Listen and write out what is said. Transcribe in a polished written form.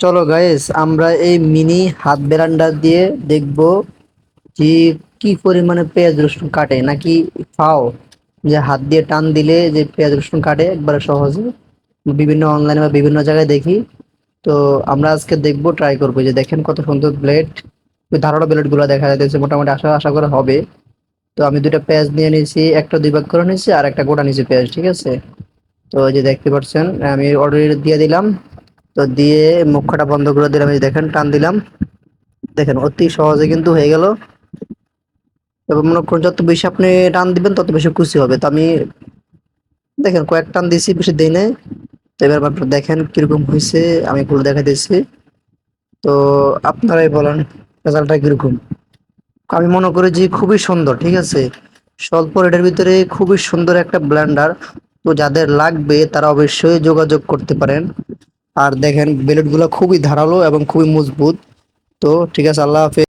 চলো গাইস, আমরা এই মিনি হাত ব্লেন্ডার দিয়ে দেখব যে কি পরিমাণে পেঁয়াজ রসুন কাটে, নাকি ফাও যে হাত দিয়ে টান দিলে যে পেঁয়াজ রসুন কাটে একবারে সহজে। বিভিন্ন অনলাইনে বা বিভিন্ন জায়গায় দেখি। তো আমরা আজকে দেখবো, ট্রাই করবো। যে দেখেন কত সুন্দর ব্লেড, ধারালো ব্লেড গুলো দেখা যাচ্ছে, মোটামুটি আশা আশা করে হবে। তো আমি দুইটা পেঁয়াজ নিয়ে নিয়েছি, একটা দুই ভাগ করে নিয়েছি আর একটা গোটা নিয়েছি পেঁয়াজ, ঠিক আছে। তো এই যে দেখতে পাচ্ছেন, আমি অলরেডি দিয়ে দিলাম। তো দিয়ে মুখটা বন্ধ করে দিলাম, এই যে দেখেন টান দিলাম। দেখেন অতি সহজে কিন্তু হয়ে গেল। এবং মনে করুন যত বেশি আপনি টান দিবেন তত বেশি খুশি হবে। তো আমি দেখেন কয়েক টান দিছি, বেশি দেই নাই। তো এবার আপনারা দেখেন কিরকম হয়েছে, আমি পুরো দেখা দিচ্ছি। তো আপনারাই বলেন রেজাল্টটা কিরকম। আমি মনে করি যে খুবই সুন্দর, ঠিক আছে। স্বল্প রেটের ভিতরে খুবই সুন্দর একটা ব্লেন্ডার। তো যাদের লাগবে তারা অবশ্যই যোগাযোগ করতে পারেন। আর দেখেন ব্লেড গুলো খুবই ধারালো এবং খুবই মজবুত। তো ঠিক আছে, আল্লাহ হাফেজ।